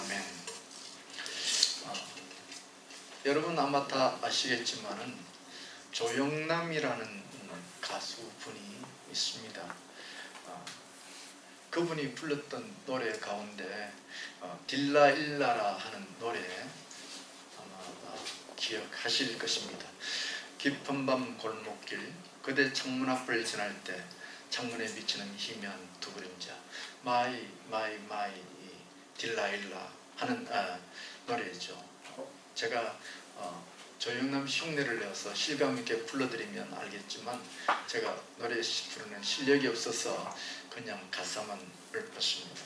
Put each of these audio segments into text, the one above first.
아멘. 여러분 아마 다 아시겠지만은 조영남이라는 가수분이 있습니다. 그분이 불렀던 노래 가운데 딜라일라라 하는 노래 아마 기억하실 것입니다. 깊은 밤 골목길 그대 창문 앞을 지날 때 창문에 비치는 희미한 두 그림자 마이 딜라일라 하는 노래죠. 제가 조영남 씨 흉내를 내서 실감 있게 불러드리면 알겠지만 제가 노래 부르는 실력이 없어서 그냥 가사만 읊었습니다.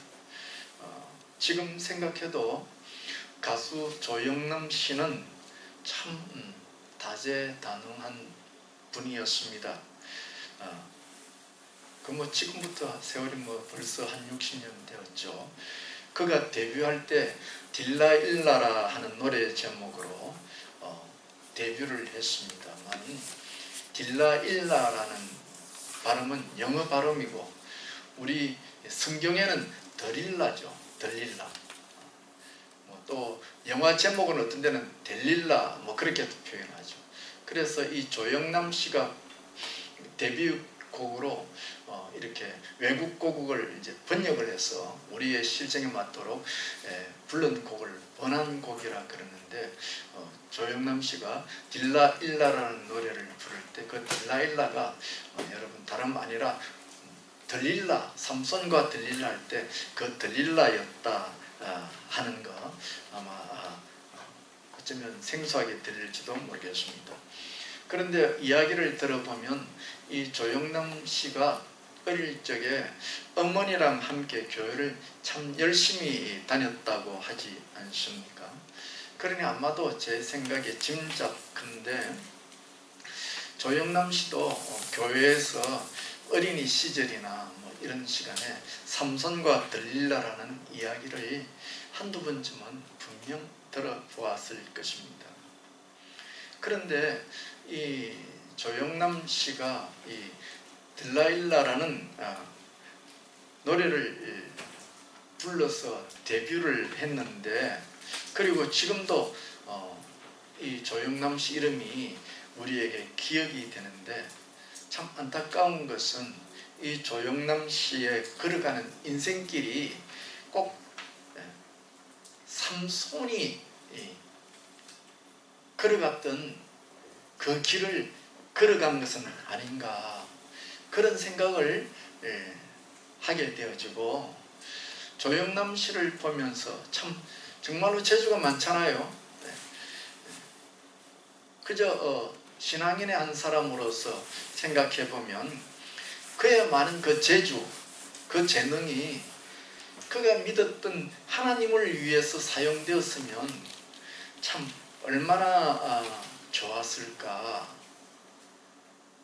지금 생각해도 가수 조영남 씨는 참 다재다능한 분이었습니다. 지금부터 세월이 벌써 한 60년 되었죠. 그가 데뷔할 때 딜라일라라 하는 노래 제목으로 데뷔를 했습니다만 딜라일라라는 발음은 영어 발음이고 우리 성경에는 들릴라죠. 들릴라. 또 영화 제목은 어떤 데는 델릴라 그렇게 표현하죠. 그래서 이 조영남 씨가 데뷔곡으로 이렇게 외국 곡을 이제 번역을 해서 우리의 실정에 맞도록 부른 곡을 번안곡이라 그러는데 조영남 씨가 딜라일라라는 노래를 부를 때 그 딜라일라가 여러분 다름 아니라 들릴라, 삼손과 들릴라 할 때 그 들릴라였다 하는 거 아마 어쩌면 생소하게 들릴지도 모르겠습니다. 그런데 이야기를 들어보면 이 조영남 씨가 어릴 적에 어머니랑 함께 교회를 참 열심히 다녔다고 하지 않습니까? 그러니 아마도 제 생각에 짐작컨대 조영남 씨도 교회에서 어린이 시절이나 이런 시간에 삼손과 들릴라라는 이야기를 한두 번쯤은 분명 들어보았을 것입니다. 그런데 이 조영남 씨가 이 딜라일라라는 노래를 불러서 데뷔를 했는데 그리고 지금도 이 조영남 씨 이름이 우리에게 기억이 되는데 참 안타까운 것은 이 조영남 씨의 걸어가는 인생길이 꼭 삼손이 걸어갔던 그 길을 걸어간 것은 아닌가 그런 생각을 하게 되어지고 조영남 씨를 보면서 참 정말로 재주가 많잖아요. 그저 신앙인의 한 사람으로서 생각해보면 그의 많은 그 재주, 그 재능이 그가 믿었던 하나님을 위해서 사용되었으면 참 얼마나 좋았을까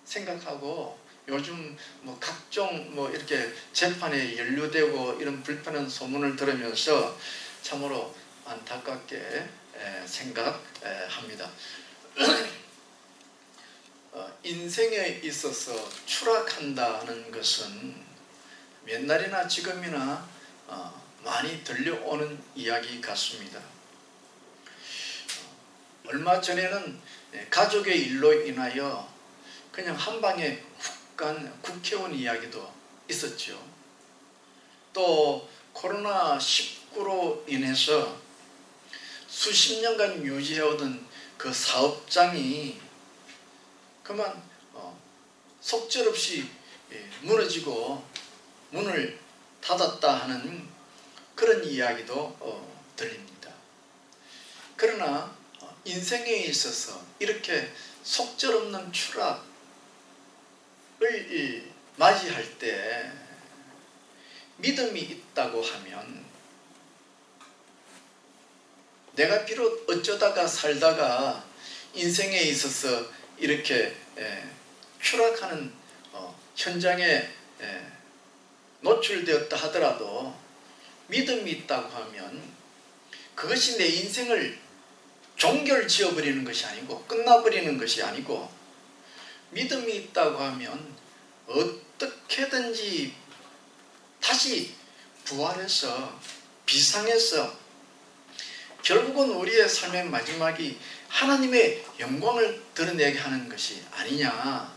생각하고 요즘 각종 이렇게 재판에 연루되고 이런 불편한 소문을 들으면서 참으로 안타깝게 생각합니다. 인생에 있어서 추락한다는 것은 옛날이나 지금이나 많이 들려오는 이야기 같습니다. 얼마 전에는 가족의 일로 인하여 그냥 한 방에 훅 간 국회의원 이야기도 있었죠. 또 코로나19로 인해서 수십 년간 유지해오던 그 사업장이 그만 속절없이 무너지고 문을 닫았다 하는 그런 이야기도 들립니다. 그러나 인생에 있어서 이렇게 속절없는 추락을 맞이할 때 믿음이 있다고 하면 내가 비록 어쩌다가 살다가 인생에 있어서 이렇게 추락하는 현장에 노출되었다 하더라도 믿음이 있다고 하면 그것이 내 인생을 종결지어버리는 것이 아니고 끝나버리는 것이 아니고 믿음이 있다고 하면 어떻게든지 다시 부활해서 비상에서 결국은 우리의 삶의 마지막이 하나님의 영광을 드러내게 하는 것이 아니냐,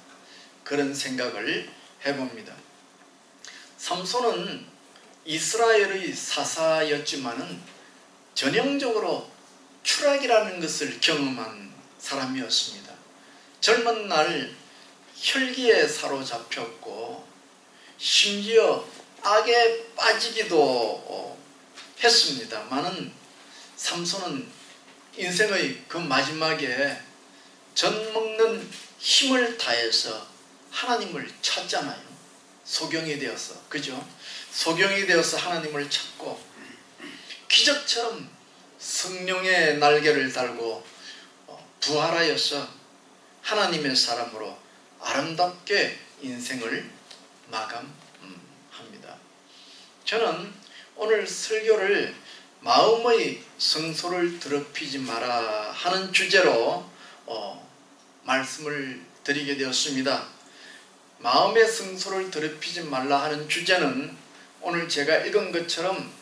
그런 생각을 해봅니다. 삼손은 이스라엘의 사사였지만은 전형적으로 추락이라는 것을 경험한 사람이었습니다. 젊은 날 혈기에 사로잡혔고 심지어 악에 빠지기도 했습니다만은 삼손은 인생의 그 마지막에 젖먹는 힘을 다해서 하나님을 찾잖아요. 소경이 되어서, 그죠? 소경이 되어서 하나님을 찾고 기적처럼 성령의 날개를 달고 부활하여서 하나님의 사람으로 아름답게 인생을 마감합니다. 저는 오늘 설교를 마음의 성소를 더럽히지 마라 하는 주제로 말씀을 드리게 되었습니다. 마음의 성소를 더럽히지 말라 하는 주제는 오늘 제가 읽은 것처럼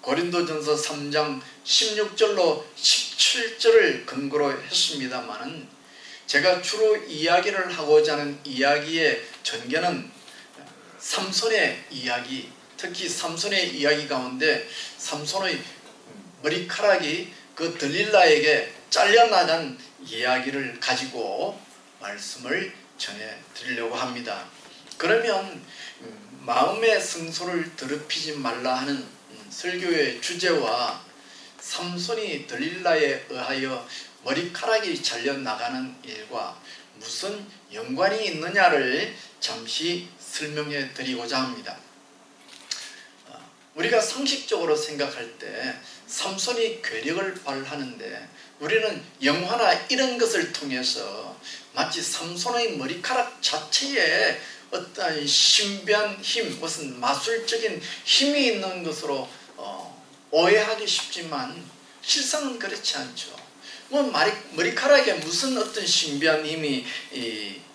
고린도전서 3장 16절로 17절을 근거로 했습니다마는 제가 주로 이야기를 하고자 하는 이야기의 전개는 삼손의 이야기, 특히 삼손의 이야기 가운데 삼손의 머리카락이 그 들릴라에게 잘려나간 이야기를 가지고 말씀을 전해드리려고 합니다. 그러면 마음의 성소를 더럽히지 말라 하는 설교의 주제와 삼손이 들릴라에 의하여 머리카락이 잘려나가는 일과 무슨 연관이 있느냐를 잠시 설명해 드리고자 합니다. 우리가 상식적으로 생각할 때 삼손이 괴력을 발하는데 우리는 영화나 이런 것을 통해서 마치 삼손의 머리카락 자체에 어떤 신비한 힘, 무슨 마술적인 힘이 있는 것으로 오해하기 쉽지만 실상은 그렇지 않죠. 뭐 머리카락에 무슨 어떤 신비한 힘이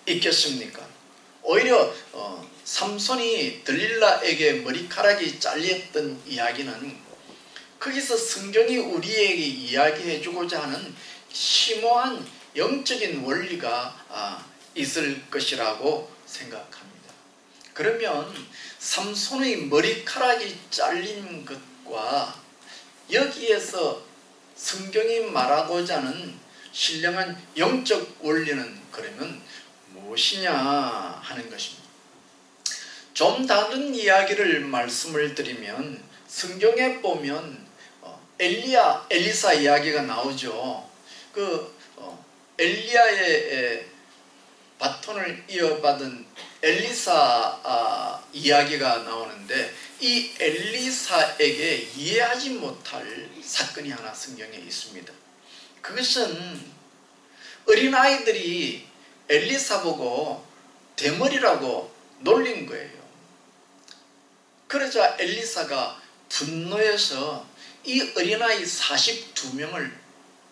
있겠습니까? 오히려 삼손이 들릴라에게 머리카락이 잘렸던 이야기는 거기서 성경이 우리에게 이야기해 주고자 하는 심오한 영적인 원리가 있을 것이라고 생각합니다. 그러면 삼손의 머리카락이 잘린 것과 여기에서 성경이 말하고자 하는 신령한 영적 원리는 그러면 무엇이냐 하는 것입니다. 좀 다른 이야기를 말씀을 드리면 성경에 보면 엘리사 이야기가 나오죠. 엘리야의 바톤을 이어받은 엘리사 이야기가 나오는데 이 엘리사에게 이해하지 못할 사건이 하나 성경에 있습니다. 그것은 어린아이들이 엘리사 보고 대머리라고 놀린 거예요. 그러자 엘리사가 분노해서 이 어린아이 42명을,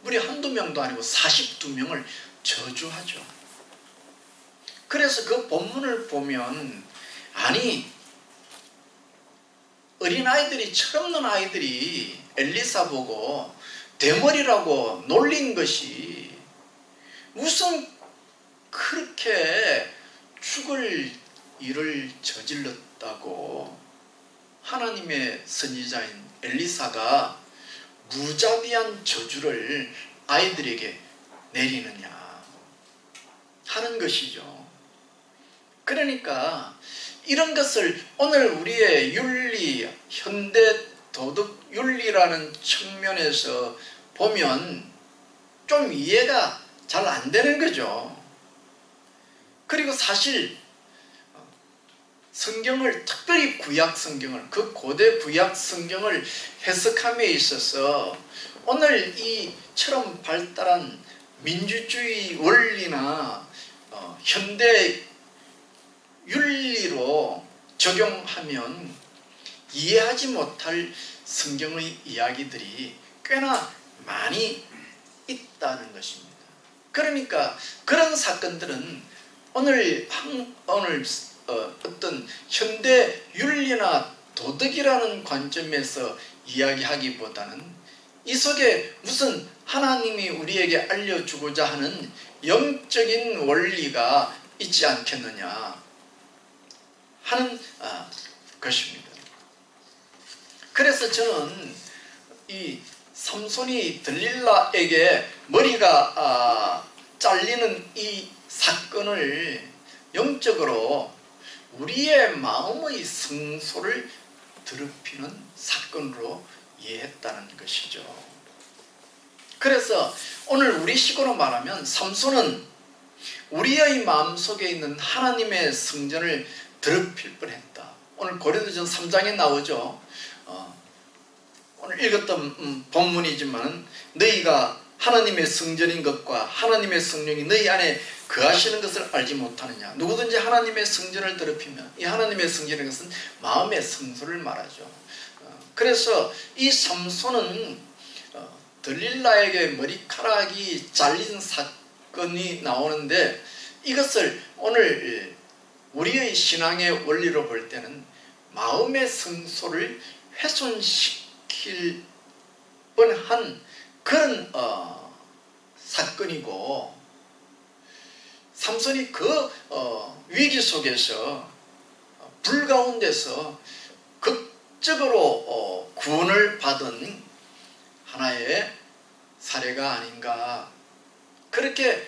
무려 한두 명도 아니고 42명을 저주하죠. 그래서 그 본문을 보면 아니 어린아이들이, 철없는 아이들이 엘리사 보고 대머리라고 놀린 것이 무슨 그렇게 죽을 일을 저질렀다고 하나님의 선지자인 엘리사가 무자비한 저주를 아이들에게 내리느냐 하는 것이죠. 그러니까 이런 것을 오늘 우리의 윤리, 현대 도덕 윤리라는 측면에서 보면 좀 이해가 잘 안 되는 거죠. 그리고 사실 성경을, 특별히 구약 성경을, 그 고대 구약 성경을 해석함에 있어서 오늘 이처럼 발달한 민주주의 원리나 현대 윤리로 적용하면 이해하지 못할 성경의 이야기들이 꽤나 많이 있다는 것입니다. 그러니까 그런 사건들은 오늘 어떤 현대 윤리나 도덕이라는 관점에서 이야기하기보다는 이 속에 무슨 하나님이 우리에게 알려주고자 하는 영적인 원리가 있지 않겠느냐 하는 것입니다. 그래서 저는 이 삼손이 들릴라에게 머리가 잘리는 이 사건을 영적으로 우리의 마음의 성소를 더럽히는 사건으로 이해했다는 것이죠. 그래서 오늘 우리 식으로 말하면 삼손은 우리의 마음속에 있는 하나님의 성전을 더럽힐 뻔했다. 오늘 고린도전 3장에 나오죠. 오늘 읽었던 본문이지만 너희가 하나님의 성전인 것과 하나님의 성령이 너희 안에 거하시는 것을 알지 못하느냐. 누구든지 하나님의 성전을 더럽히면 이 하나님의 성전인 것은 마음의 성소를 말하죠. 그래서 이 삼손은 들릴라에게 머리카락이 잘린 사건이 나오는데 이것을 오늘 우리의 신앙의 원리로 볼 때는 마음의 성소를 훼손시킬 뻔한 그런 사건이고, 삼손이 그 위기 속에서 불 가운데서 극적으로 구원을 받은 하나의 사례가 아닌가 그렇게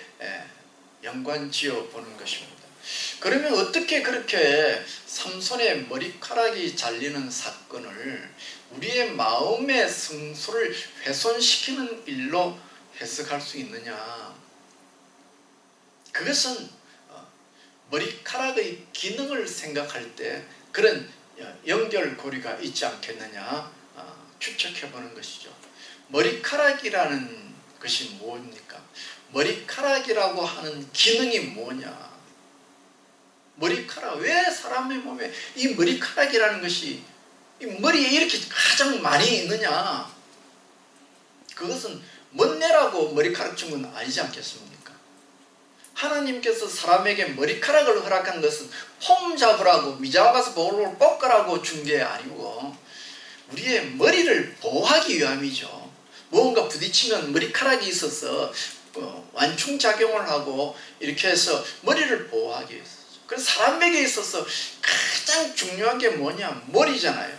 연관지어 보는 것입니다. 그러면 어떻게 그렇게 삼손의 머리카락이 잘리는 사건을 우리의 마음의 성소를 훼손시키는 일로 해석할 수 있느냐. 그것은 머리카락의 기능을 생각할 때 그런 연결고리가 있지 않겠느냐 추측해 보는 것이죠. 머리카락이라는 것이 뭡니까? 머리카락이라고 하는 기능이 뭐냐? 머리카락, 왜 사람의 몸에 이 머리카락이라는 것이 이 머리에 이렇게 가장 많이 있느냐? 그것은 멋내라고 머리카락 준 건 아니지 않겠습니까? 하나님께서 사람에게 머리카락을 허락한 것은 폼 잡으라고 미장원 가서 볼을 볶으라고 준 게 아니고 우리의 머리를 보호하기 위함이죠. 무언가 부딪히면 머리카락이 있어서 완충작용을 하고 이렇게 해서 머리를 보호하기 위해서. 그래서 사람에게 있어서 가장 중요한 게 뭐냐? 머리잖아요.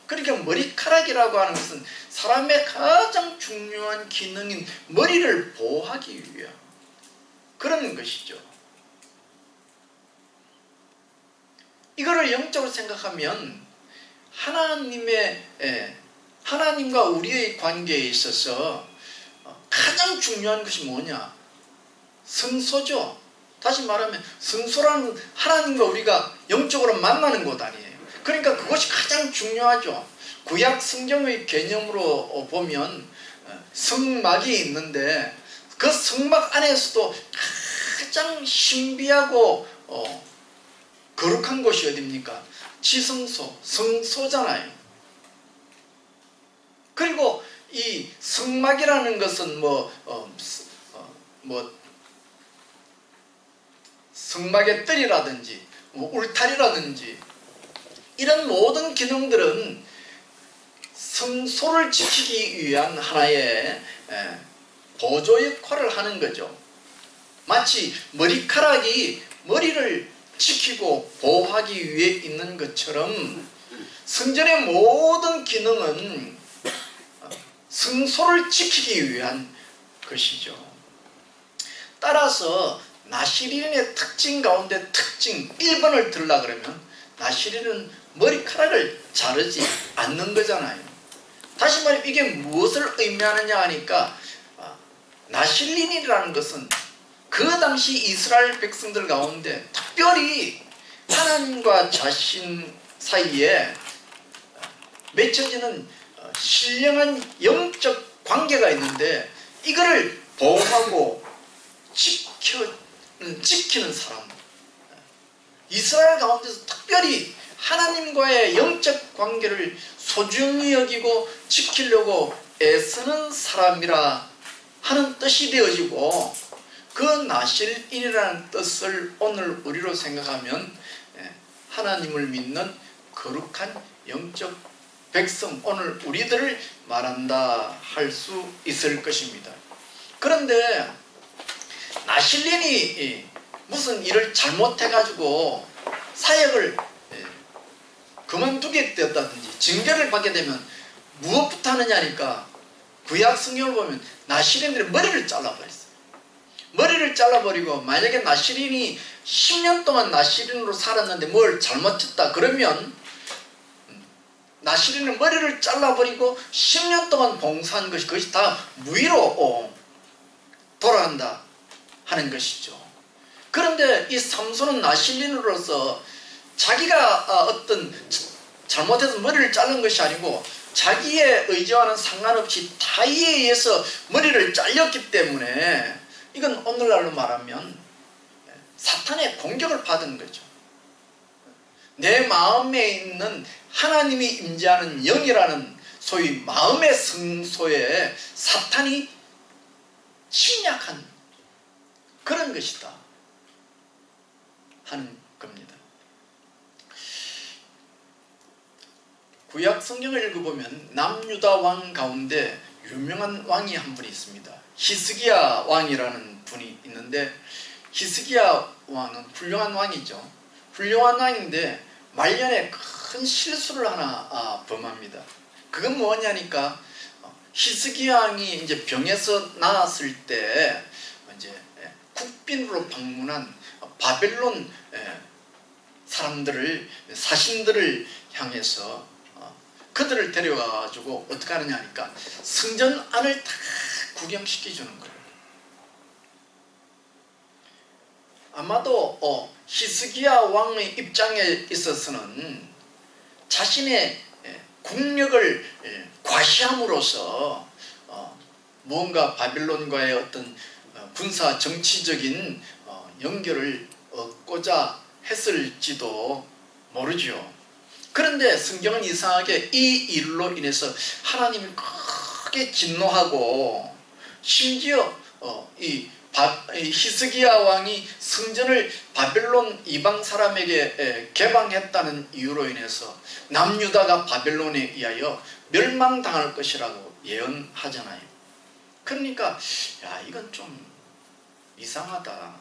그러니까 머리카락이라고 하는 것은 사람의 가장 중요한 기능인 머리를 보호하기 위한 그런 것이죠. 이거를 영적으로 생각하면 하나님과 우리의 관계에 있어서 가장 중요한 것이 뭐냐? 성소죠. 다시 말하면 성소라는 하나님과 우리가 영적으로 만나는 곳 아니에요. 그러니까 그것이 가장 중요하죠. 구약 성경의 개념으로 보면 성막이 있는데 그 성막 안에서도 가장 신비하고 거룩한 곳이 어디입니까? 지성소, 성소잖아요. 그리고 이 성막이라는 것은 성막의 뜰이라든지 울타리라든지 이런 모든 기능들은 성소를 지키기 위한 하나의 보조 역할을 하는 거죠. 마치 머리카락이 머리를 지키고 보호하기 위해 있는 것처럼 성전의 모든 기능은 성소를 지키기 위한 것이죠. 따라서 나시린의 특징 가운데 특징 1번을 들라 그러면 나시린은 머리카락을 자르지 않는 거잖아요. 다시 말해 이게 무엇을 의미하느냐 하니까 나실린이라는 것은 그 당시 이스라엘 백성들 가운데 특별히 하나님과 자신 사이에 맺혀지는 신령한 영적 관계가 있는데 이거를 보호하고 지키는 사람, 이스라엘 가운데서 특별히 하나님과의 영적 관계를 소중히 여기고 지키려고 애쓰는 사람이라 하는 뜻이 되어지고, 그 나실인이라는 뜻을 오늘 우리로 생각하면 하나님을 믿는 거룩한 영적 백성, 오늘 우리들을 말한다 할 수 있을 것입니다. 그런데 나실린이 무슨 일을 잘못해가지고 사역을 그만두게 되었다든지 징계를 받게 되면 무엇부터 하느냐니까 구약 성경을 보면 나실린들의 머리를 잘라버렸어요. 머리를 잘라버리고 만약에 나실린이 10년 동안 나실린으로 살았는데 뭘 잘못했다 그러면 나실린의 머리를 잘라버리고 10년 동안 봉사한 것이 그것이 다 무의로 돌아간다 하는 것이죠. 그런데 이 삼손은 나실린으로서 자기가 어떤 잘못해서 머리를 자른 것이 아니고 자기의 의지와는 상관없이 타의에 의해서 머리를 잘렸기 때문에 이건 오늘날로 말하면 사탄의 공격을 받은 거죠. 내 마음에 있는 하나님이 임재하는 영이라는 소위 마음의 성소에 사탄이 침략한 그런 것이다 하는 겁니다. 구약 성경을 읽어보면 남유다 왕 가운데 유명한 왕이 한 분이 있습니다. 히스기야 왕이라는 분이 있는데 히스기야 왕은 훌륭한 왕이죠. 훌륭한 왕인데 말년에 큰 실수를 하나 범합니다. 그건 뭐냐니까 히스기야 왕이 이제 병에서 나았을 때 이제 국빈으로 방문한 바벨론 사람들을 사신들을 향해서 그들을 데려가가지고 어떻게 하느냐 하니까 성전 안을 다 구경시켜주는 거예요. 아마도 히스기야 왕의 입장에 있어서는 자신의 국력을 과시함으로써 무언가 바벨론과의 어떤 군사 정치적인 연결을 얻고자 했을지도 모르죠. 그런데 성경은 이상하게 이 일로 인해서 하나님이 크게 진노하고 심지어 이 히스기야 왕이 성전을 바벨론 이방 사람에게 개방했다는 이유로 인해서 남유다가 바벨론에 의하여 멸망당할 것이라고 예언하잖아요. 그러니까 야 이건 좀 이상하다.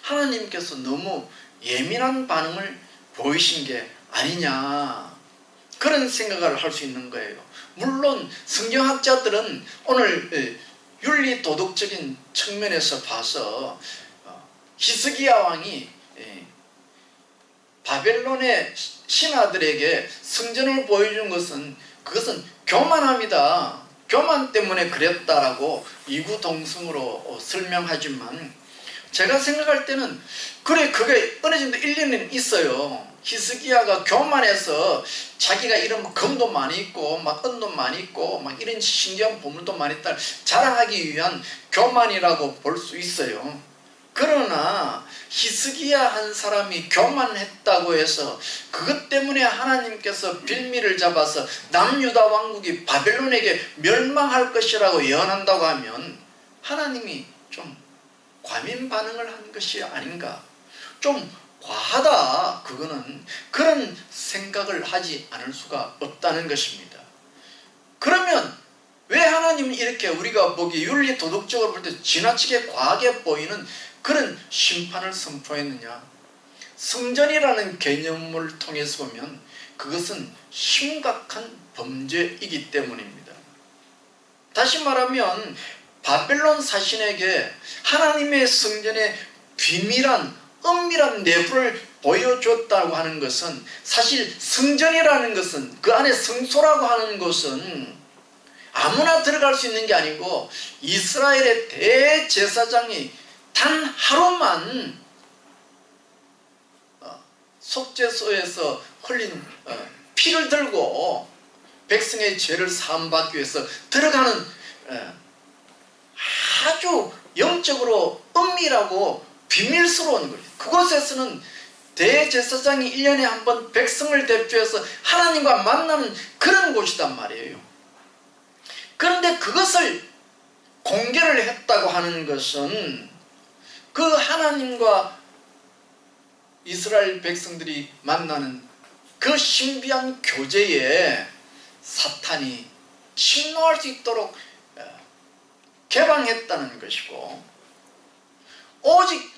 하나님께서 너무 예민한 반응을 보이신 게 아니냐 그런 생각을 할 수 있는 거예요. 물론 성경학자들은 오늘 윤리 도덕적인 측면에서 봐서 히스기야 왕이 바벨론의 신하들에게 성전을 보여준 것은 그것은 교만합니다. 교만 때문에 그랬다라고 이구동성으로 설명하지만 제가 생각할 때는 그래 그게 어느 정도 일리는 있어요. 히스기야가 교만해서 자기가 이런 금도 많이 있고 막 은도 많이 있고 막 이런 신기한 보물도 많이 있다 자랑하기 위한 교만이라고 볼 수 있어요. 그러나 히스기야 한 사람이 교만했다고 해서 그것 때문에 하나님께서 빌미를 잡아서 남유다 왕국이 바벨론에게 멸망할 것이라고 예언한다고 하면 하나님이 좀 과민 반응을 한 것이 아닌가, 좀 과하다, 그거는 그런 생각을 하지 않을 수가 없다는 것입니다. 그러면 왜 하나님은 이렇게 우리가 보기 윤리 도덕적으로 볼 때 지나치게 과하게 보이는 그런 심판을 선포했느냐? 성전이라는 개념을 통해서 보면 그것은 심각한 범죄이기 때문입니다. 다시 말하면 바벨론 사신에게 하나님의 성전의 비밀한 은밀한 내부를 보여줬다고 하는 것은 사실 성전이라는 것은 그 안에 성소라고 하는 것은 아무나 들어갈 수 있는 게 아니고 이스라엘의 대제사장이 단 하루만 속죄소에서 흘린 피를 들고 백성의 죄를 사함받기 위해서 들어가는 아주 영적으로 은밀하고 비밀스러운 거예요. 그곳에서는 대제사장이 1년에 한 번 백성을 대표해서 하나님과 만나는 그런 곳이단 말이에요. 그런데 그것을 공개를 했다고 하는 것은 그 하나님과 이스라엘 백성들이 만나는 그 신비한 교제에 사탄이 침노할 수 있도록 개방했다는 것이고, 오직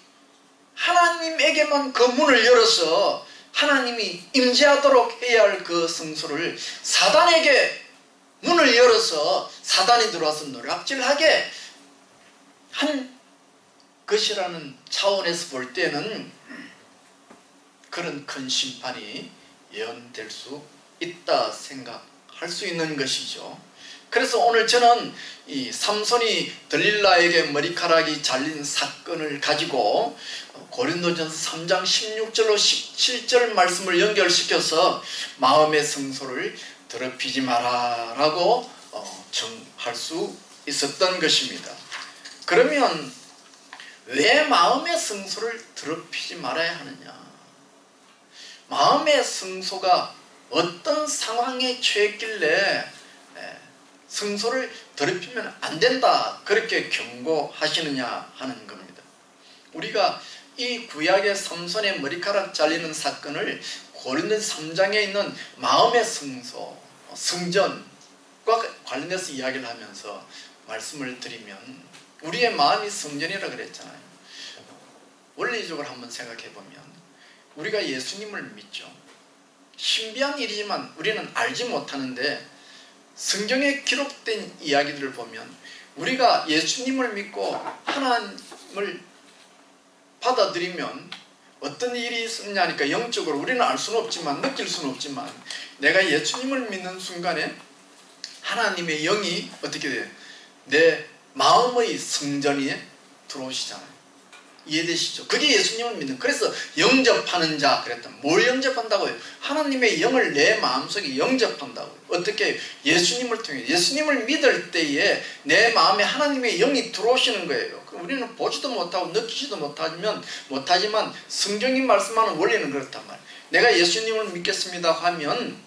하나님에게만 그 문을 열어서 하나님이 임재하도록 해야 할 그 성소를 사단에게 문을 열어서 사단이 들어와서 노략질하게 한 것이라는 차원에서 볼 때는 그런 큰 심판이 예언될 수 있다 생각할 수 있는 것이죠. 그래서 오늘 저는 이 삼손이 들릴라에게 머리카락이 잘린 사건을 가지고 고린도전서 3장 16절로 17절 말씀을 연결시켜서 마음의 성소를 더럽히지 마라 라고 정할 수 있었던 것입니다. 그러면 왜 마음의 성소를 더럽히지 말아야 하느냐? 마음의 성소가 어떤 상황에 처했길래 성소를 더럽히면 안 된다 그렇게 경고하시느냐 하는 겁니다. 우리가 이 구약의 삼손의 머리카락 잘리는 사건을 고린도서 3장에 있는 마음의 성소, 성전과 관련해서 이야기를 하면서 말씀을 드리면, 우리의 마음이 성전이라 그랬잖아요. 원리적으로 한번 생각해 보면 우리가 예수님을 믿죠. 신비한 일이지만 우리는 알지 못하는데, 성경에 기록된 이야기들을 보면 우리가 예수님을 믿고 하나님을 받아들이면 어떤 일이 있느냐니까, 영적으로 우리는 알 수는 없지만, 느낄 수는 없지만, 내가 예수님을 믿는 순간에 하나님의 영이 어떻게 돼요? 내 마음의 성전에 들어오시잖아요. 이해되시죠? 그게 예수님을 믿는, 그래서 영접하는 자 그랬다. 뭘 영접한다고요? 하나님의 영을 내 마음속에 영접한다고요. 어떻게? 예수님을 통해. 예수님을 믿을 때에 내 마음에 하나님의 영이 들어오시는 거예요. 우리는 보지도 못하고 느끼지도 못하지만 성경이 말씀하는 원리는 그렇단 말이에요. 내가 예수님을 믿겠습니다 하면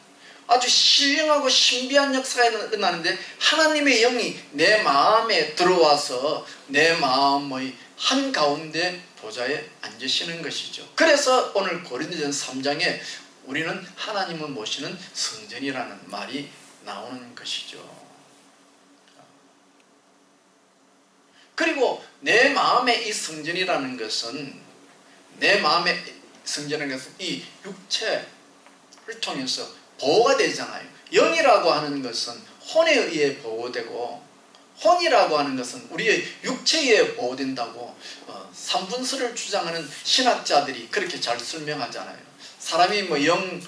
아주 신령하고 신비한 역사가 일어나는데, 하나님의 영이 내 마음에 들어와서 내 마음의 한가운데 보좌에 앉으시는 것이죠. 그래서 오늘 고린도전서 3장에 우리는 하나님을 모시는 성전이라는 말이 나오는 것이죠. 그리고 내 마음의 이 성전이라는 것은, 이 육체를 통해서 보호가 되잖아요. 영이라고 하는 것은 혼에 의해 보호되고, 혼이라고 하는 것은 우리의 육체에 의해 보호된다고 삼분설을 주장하는 신학자들이 그렇게 잘 설명하잖아요. 사람이 뭐 영,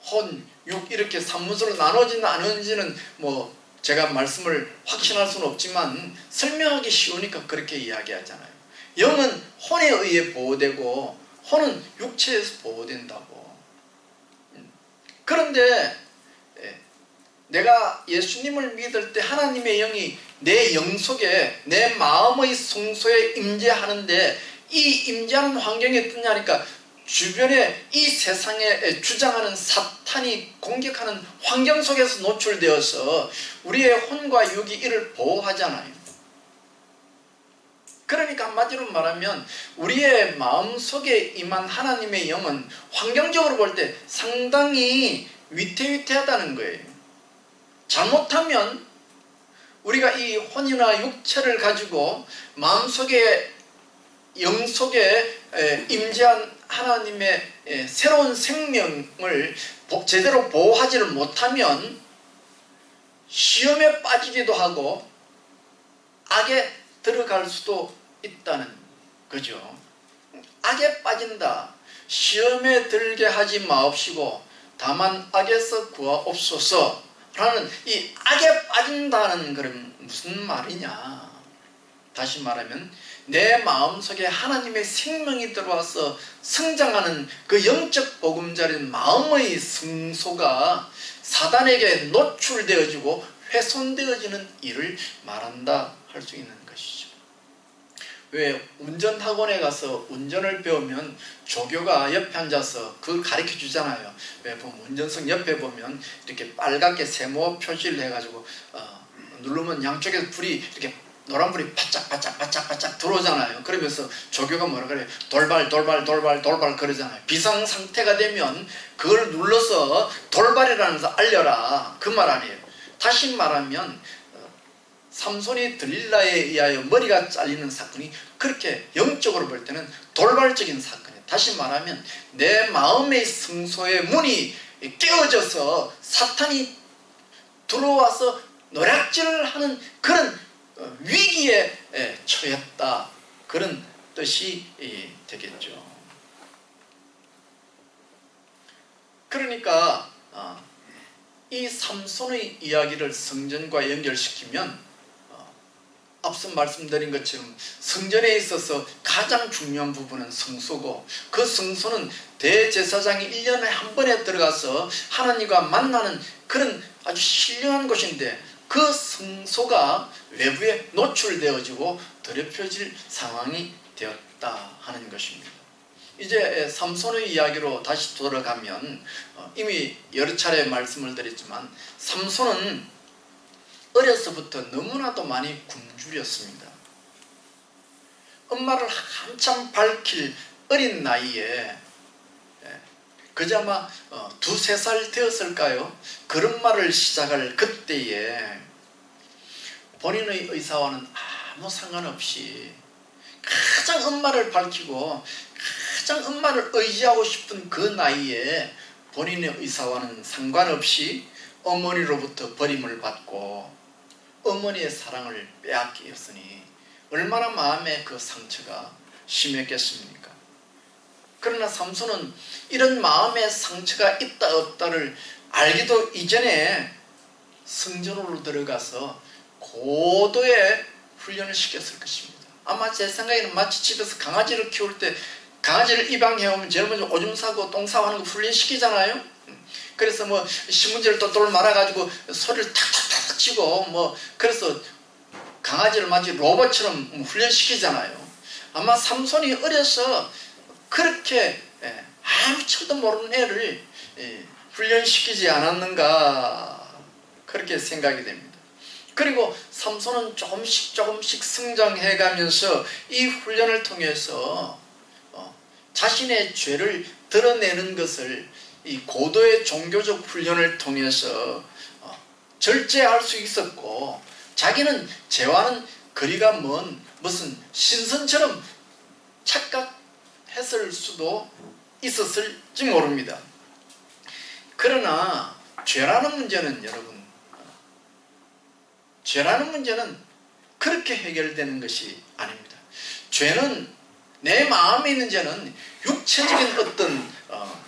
혼, 육 이렇게 삼분설로 나눠지는 뭐 제가 말씀을 확신할 수는 없지만 설명하기 쉬우니까 그렇게 이야기하잖아요. 영은 혼에 의해 보호되고 혼은 육체에서 보호된다고. 그런데 내가 예수님을 믿을 때 하나님의 영이 내 영 속에, 내 마음의 성소에 임재하는데, 이 임재하는 환경이 어떠냐니까 주변에 이 세상에 주장하는 사탄이 공격하는 환경 속에서 노출되어서 우리의 혼과 육이 이를 보호하잖아요. 그러니까 한마디로 말하면 우리의 마음속에 임한 하나님의 영은 환경적으로 볼 때 상당히 위태위태하다는 거예요. 잘못하면 우리가 이 혼이나 육체를 가지고 마음속에, 영속에 임재한 하나님의 새로운 생명을 제대로 보호하지를 못하면 시험에 빠지기도 하고 악에 들어갈 수도 있다는 거죠. 악에 빠진다. 시험에 들게 하지 마옵시고 다만 악에서 구하옵소서 라는 이 악에 빠진다는 것은 무슨 말이냐? 다시 말하면 내 마음속에 하나님의 생명이 들어와서 성장하는 그 영적 보금자리인 마음의 성소가 사단에게 노출되어지고 훼손되어지는 일을 말한다 할 수 있는 것이죠. 왜 운전학원에 가서 운전을 배우면 조교가 옆에 앉아서 그걸 가르쳐 주잖아요. 왜 보면 운전석 옆에 보면 이렇게 빨갛게 세모 표시를 해가지고 누르면 양쪽에서 불이 이렇게 노란불이 바짝바짝 들어오잖아요. 그러면서 조교가 뭐라 그래요? 돌발 그러잖아요. 비상상태가 되면 그걸 눌러서 돌발이라는 것을 알려라, 그 말 아니에요. 다시 말하면 삼손이 들릴라에 의하여 머리가 잘리는 사건이 그렇게 영적으로 볼 때는 돌발적인 사건이에요. 다시 말하면 내 마음의 성소의 문이 깨어져서 사탄이 들어와서 노략질을 하는 그런 위기에 처했다, 그런 뜻이 되겠죠. 그러니까 이 삼손의 이야기를 성전과 연결시키면 앞서 말씀드린 것처럼 성전에 있어서 가장 중요한 부분은 성소고, 그 성소는 대제사장이 1년에 한 번에 들어가서 하나님과 만나는 그런 아주 신령한 곳인데, 그 성소가 외부에 노출되어지고 더럽혀질 상황이 되었다 하는 것입니다. 이제 삼손의 이야기로 다시 돌아가면 이미 여러 차례 말씀을 드렸지만 삼손은 어려서부터 너무나도 많이 굶주렸습니다. 엄마를 한참 밝힐 어린 나이에 그자마 2~3살 되었을까요? 그런 말을 시작할 그때에 본인의 의사와는 아무 상관없이 가장 엄마를 밝히고 가장 엄마를 의지하고 싶은 그 나이에 본인의 의사와는 상관없이 어머니로부터 버림을 받고 어머니의 사랑을 빼앗기었으니 얼마나 마음에 그 상처가 심했겠습니까? 그러나 삼손은 이런 마음의 상처가 있다 없다를 알기도 이전에 성전으로 들어가서 고도의 훈련을 시켰을 것입니다. 아마 제 생각에는 마치 집에서 강아지를 키울 때 강아지를 입양해오면 제일 먼저 오줌 싸고 똥 싸고 하는 거 훈련시키잖아요. 그래서 뭐 신문지를 또돌 말아가지고 소리를 탁탁탁 치고 뭐 그래서 강아지를 마치 로봇처럼 훈련시키잖아요. 아마 삼손이 어려서 그렇게 아무것도 모르는 애를 훈련시키지 않았는가, 그렇게 생각이 됩니다. 그리고 삼손은 조금씩 성장해가면서 이 훈련을 통해서 자신의 죄를 드러내는 것을 이 고도의 종교적 훈련을 통해서 절제할 수 있었고, 자기는 죄와는 거리가 먼 무슨 신선처럼 착각했을 수도 있었을지 모릅니다. 그러나 죄라는 문제는 여러분, 죄라는 문제는 그렇게 해결되는 것이 아닙니다. 죄는, 내 마음에 있는 죄는 육체적인 어떤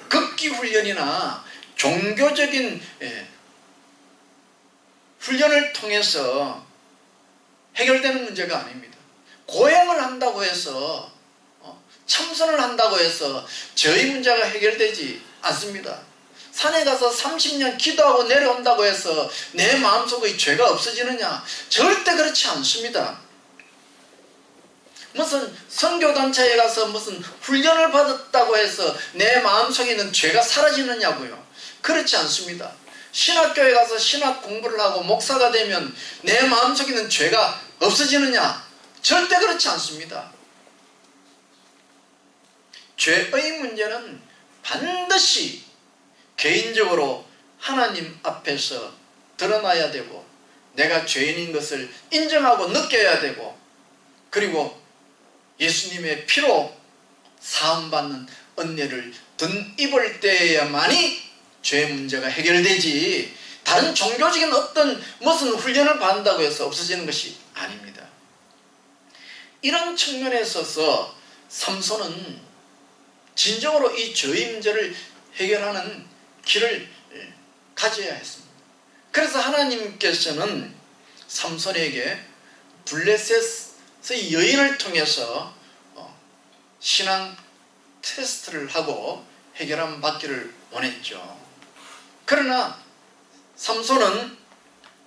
극기 훈련이나 종교적인 훈련을 통해서 해결되는 문제가 아닙니다. 고행을 한다고 해서 참선을 한다고 해서 죄의 문제가 해결되지 않습니다. 산에 가서 30년 기도하고 내려온다고 해서 내 마음속의 죄가 없어지느냐? 절대 그렇지 않습니다. 무슨 선교단체에 가서 무슨 훈련을 받았다고 해서 내 마음속에 있는 죄가 사라지느냐고요? 그렇지 않습니다. 신학교에 가서 신학 공부를 하고 목사가 되면 내 마음속에 있는 죄가 없어지느냐? 절대 그렇지 않습니다. 죄의 문제는 반드시 개인적으로 하나님 앞에서 드러나야 되고, 내가 죄인인 것을 인정하고 느껴야 되고, 그리고 예수님의 피로 사함받는 은혜를 덧입을 때에야만이 죄 문제가 해결되지, 다른 종교적인 어떤 무슨 훈련을 받는다고 해서 없어지는 것이 아닙니다. 이런 측면에 있어서 삼손은 진정으로 이 죄의 문제를 해결하는 길을 가져야 했습니다. 그래서 하나님께서는 삼손에게 블레셋의 여인을 통해서 신앙 테스트를 하고 해결함 받기를 원했죠. 그러나 삼손은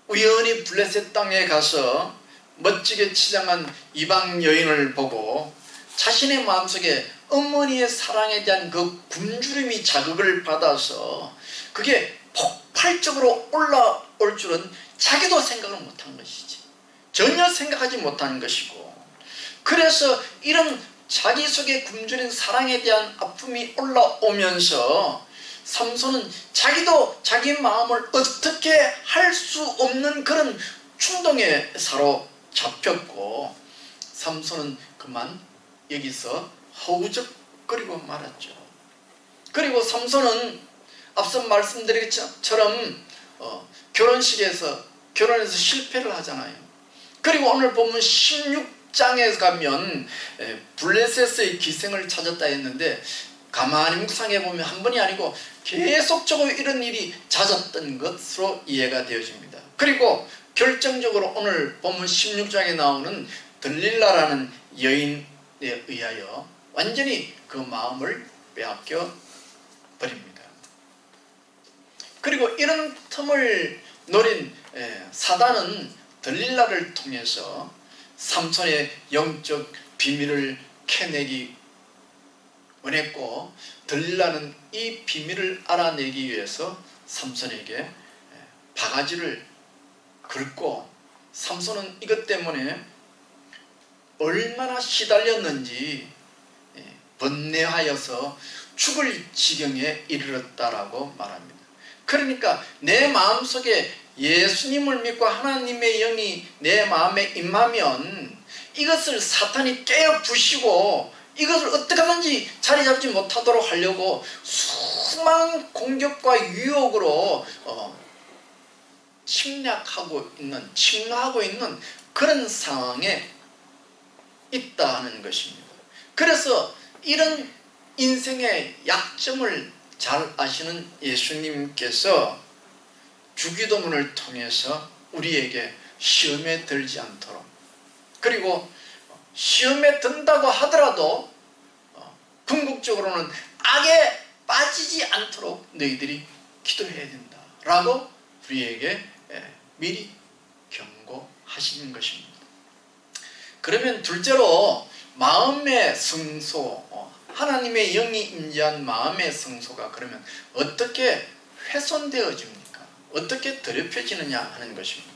우연히 블레셋 땅에 가서 멋지게 치장한 이방 여인을 보고 자신의 마음속에 어머니의 사랑에 대한 그 굶주림이 자극을 받아서 그게 폭발적으로 올라올 줄은 자기도 생각을 못한 것이지. 전혀 생각하지 못하는 것이고, 그래서 이런 자기 속에 굶주린 사랑에 대한 아픔이 올라오면서 삼손은 자기도 자기 마음을 어떻게 할 수 없는 그런 충동에 사로잡혔고, 삼손은 그만 여기서 허우적거리고 말았죠. 그리고 삼손은 앞서 말씀드린 것처럼 결혼해서 실패를 하잖아요. 그리고 오늘 보면 16장에 가면 블레셋의 기생을 찾았다 했는데, 가만히 묵상해 보면 한 번이 아니고 계속적으로 이런 일이 잦았던 것으로 이해가 되어집니다. 그리고 결정적으로 오늘 보면 16장에 나오는 들릴라라는 여인에 의하여 완전히 그 마음을 빼앗겨 버립니다. 그리고 이런 틈을 노린 사단은 들릴라를 통해서 삼손의 영적 비밀을 캐내기 원했고, 들릴라는 이 비밀을 알아내기 위해서 삼손에게 바가지를 긁고, 삼손은 이것 때문에 얼마나 시달렸는지 번뇌하여서 죽을 지경에 이르렀다라고 말합니다. 그러니까 내 마음속에 예수님을 믿고 하나님의 영이 내 마음에 임하면 이것을 사탄이 깨어 부시고 이것을 어떻게 하든지 자리 잡지 못하도록 하려고 수많은 공격과 유혹으로 침략하고 있는 그런 상황에 있다는 것입니다. 그래서 이런 인생의 약점을 잘 아시는 예수님께서 주기도문을 통해서 우리에게 시험에 들지 않도록, 그리고 시험에 든다고 하더라도 궁극적으로는 악에 빠지지 않도록 너희들이 기도해야 된다 라고 우리에게 미리 경고하시는 것입니다. 그러면 둘째로 마음의 성소, 하나님의 영이 임재한 마음의 성소가 그러면 어떻게 훼손되어집니까? 어떻게 더럽혀지느냐 하는 것입니다.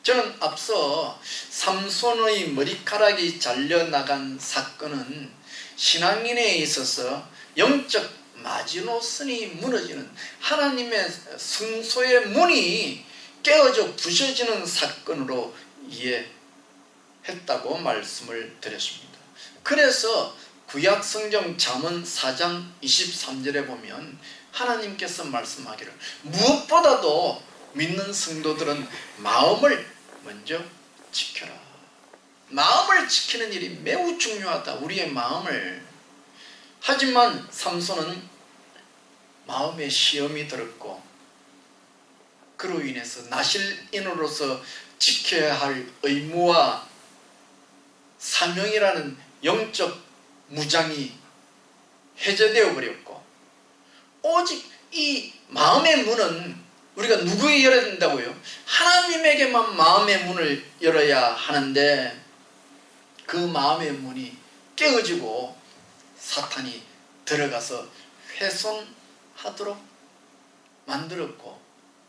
저는 앞서 삼손의 머리카락이 잘려나간 사건은 신앙인에 있어서 영적 마지노선이 무너지는, 하나님의 성소의 문이 깨어져 부셔지는 사건으로 이해했다고 말씀을 드렸습니다. 그래서 구약성경 잠언 4장 23절에 보면 하나님께서 말씀하기를, 무엇보다도 믿는 성도들은 마음을 먼저 지켜라. 마음을 지키는 일이 매우 중요하다. 우리의 마음을. 하지만 삼손은 마음에 시험이 들었고, 그로 인해서 나실인으로서 지켜야 할 의무와 사명이라는 영적 무장이 해제되어 버렸고, 오직 이 마음의 문은 우리가 누구에게 열어야 된다고요? 하나님에게만 마음의 문을 열어야 하는데, 그 마음의 문이 깨어지고 사탄이 들어가서 훼손하도록 만들었고,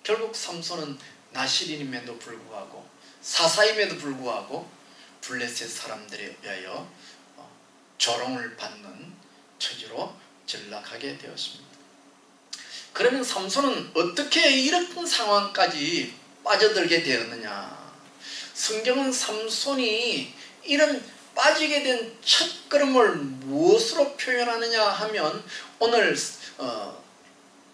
결국 삼손은 나실인임에도 불구하고 사사임에도 불구하고 블레셋 사람들에 의하여 조롱을 받는 처지로 전락하게 되었습니다. 그러면 삼손은 어떻게 이런 상황까지 빠져들게 되었느냐? 성경은 삼손이 이런 빠지게 된 첫걸음을 무엇으로 표현하느냐 하면, 오늘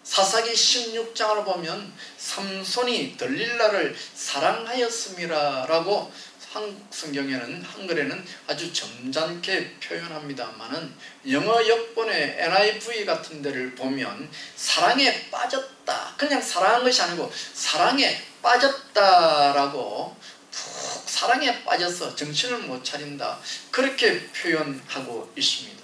사사기 16장을 보면 삼손이 들릴라를 사랑하였음이라 라고 한국 성경에는, 한글에는 아주 점잖게 표현합니다만은, 영어 역본의 NIV 같은 데를 보면 사랑에 빠졌다, 그냥 사랑한 것이 아니고 사랑에 빠졌다라고, 푹 사랑에 빠져서 정신을 못 차린다, 그렇게 표현하고 있습니다.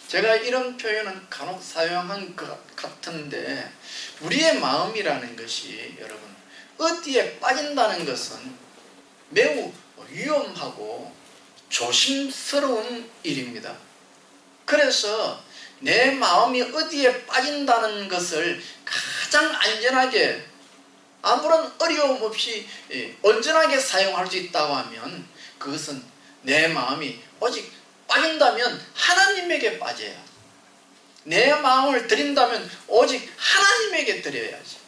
제가 이런 표현은 간혹 사용한 것 같은데, 우리의 마음이라는 것이 여러분 어디에 빠진다는 것은 매우 위험하고 조심스러운 일입니다. 그래서 내 마음이 어디에 빠진다는 것을 가장 안전하게 아무런 어려움 없이 온전하게 사용할 수 있다고 하면 그것은 내 마음이 오직 빠진다면 하나님에게 빠져야, 내 마음을 드린다면 오직 하나님에게 드려야지.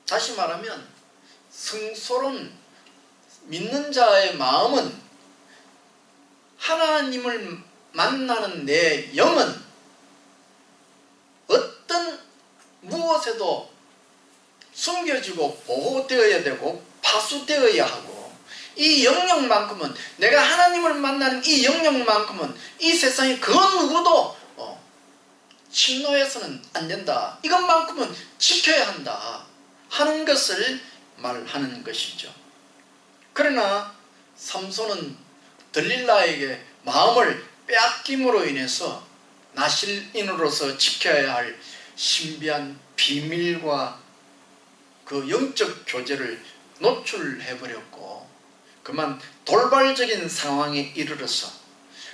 다시 말하면 성소론 믿는 자의 마음은, 하나님을 만나는 내 영은 어떤 무엇에도 숨겨지고 보호되어야 되고 파수되어야 하고, 이 영역만큼은, 내가 하나님을 만나는 이 영역만큼은 이 세상에 그 누구도 침노해서는 안 된다, 이것만큼은 지켜야 한다 하는 것을 말하는 것이죠. 그러나 삼손은 들릴라에게 마음을 빼앗김으로 인해서 나실인으로서 지켜야 할 신비한 비밀과 그 영적 교제를 노출해버렸고, 그만 돌발적인 상황에 이르러서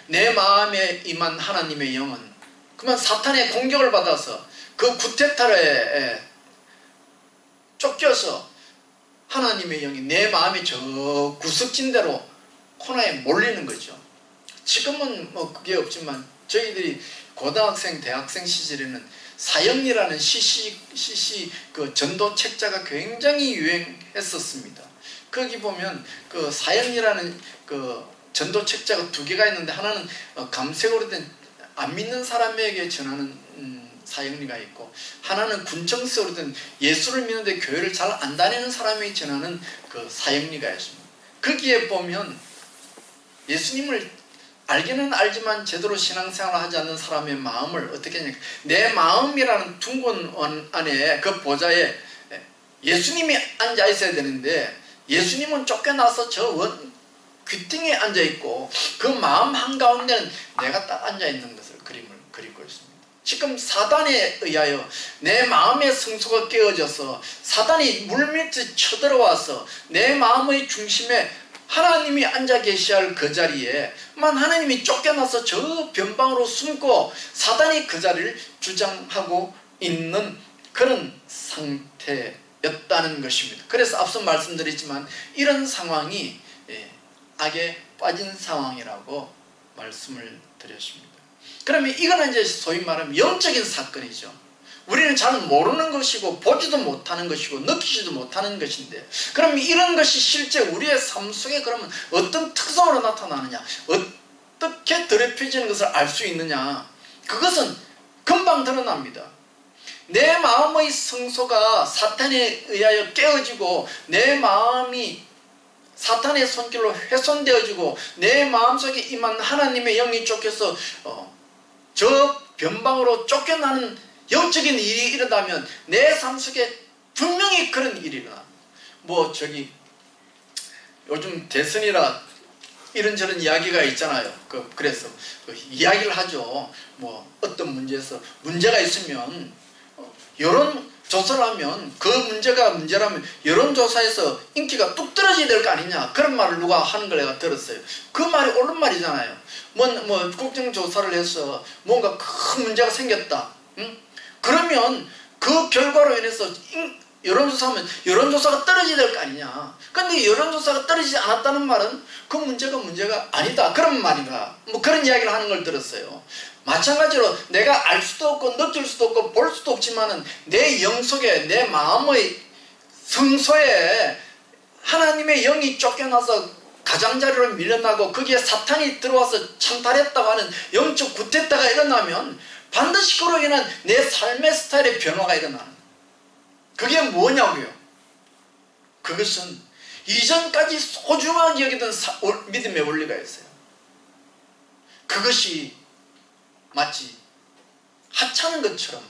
내 마음에 임한 하나님의 영은 그만 사탄의 공격을 받아서 그 구테타에 쫓겨서 하나님의 영이 내 마음이 저 구석진대로 코너에 몰리는 거죠. 지금은 뭐 그게 없지만 저희들이 고등학생, 대학생 시절에는 사형리라는 CC 그 전도 책자가 굉장히 유행했었습니다. 거기 보면 그 사형리라는 그 전도 책자가 두 개가 있는데, 하나는 감색으로 된 안 믿는 사람에게 전하는 사형리가 있고, 하나는 군청석으로 된 예수를 믿는데 교회를 잘 안 다니는 사람에게 전하는 그 사형리가 있습니다. 거기에 보면 예수님을 알기는 알지만 제대로 신앙생활을 하지 않는 사람의 마음을 어떻게 하냐, 내 마음이라는 둥근 원 안에 그 보좌에 예수님이 앉아 있어야 되는데, 예수님은 쫓겨나서 저 귀등에 앉아 있고 그 마음 한가운데는 내가 딱 앉아 있는 것을 그림을 그리고 있습니다. 지금 사단에 의하여 내 마음의 성소가 깨어져서 사단이 물밑에 쳐들어와서 내 마음의 중심에 하나님이 앉아 계셔야 할 그 자리에만 하나님이 쫓겨나서 저 변방으로 숨고 사단이 그 자리를 주장하고 있는 그런 상태였다는 것입니다. 그래서 앞서 말씀드렸지만 이런 상황이 악에 빠진 상황이라고 말씀을 드렸습니다. 그러면 이거는 이제 소위 말하면 영적인 사건이죠. 우리는 잘 모르는 것이고 보지도 못하는 것이고 느끼지도 못하는 것인데, 그럼 이런 것이 실제 우리의 삶 속에 그러면 어떤 특성으로 나타나느냐, 어떻게 더럽혀지는 것을 알 수 있느냐, 그것은 금방 드러납니다. 내 마음의 성소가 사탄에 의하여 깨어지고 내 마음이 사탄의 손길로 훼손되어지고 내 마음속에 임한 하나님의 영이 쫓겨서 저 변방으로 쫓겨나는 영적인 일이 일어나면 내 삶 속에 분명히 그런 일이 일어나. 뭐 저기 요즘 대선이라 이런저런 이야기가 있잖아요. 그래서 이야기를 하죠. 뭐 어떤 문제에서 문제가 있으면 여론 조사를 하면 그 문제가 문제라면 여론조사에서 인기가 뚝 떨어져야 될 거 아니냐, 그런 말을 누가 하는 걸 내가 들었어요. 그 말이 옳은 말이잖아요. 뭐 국정조사를 해서 뭔가 큰 문제가 생겼다, 응? 그러면 그 결과로 인해서 여론조사하면 여론조사가 떨어져야 될 거 아니냐. 근데 여론조사가 떨어지지 않았다는 말은 그 문제가 아니다, 그런 말인가, 뭐 그런 이야기를 하는 걸 들었어요. 마찬가지로 내가 알 수도 없고 느낄 수도 없고 볼 수도 없지만은 내 영 속에, 내 마음의 성소에 하나님의 영이 쫓겨나서 가장자리로 밀려나고 거기에 사탄이 들어와서 창탈했다고 하는 영적 구태타가 일어나면 반드시 그로 인한 내 삶의 스타일의 변화가 일어나는 거예요. 그게 뭐냐고요? 그것은 이전까지 소중하게 여기던 믿음의 원리가 있어요. 그것이 마치 하찮은 것처럼,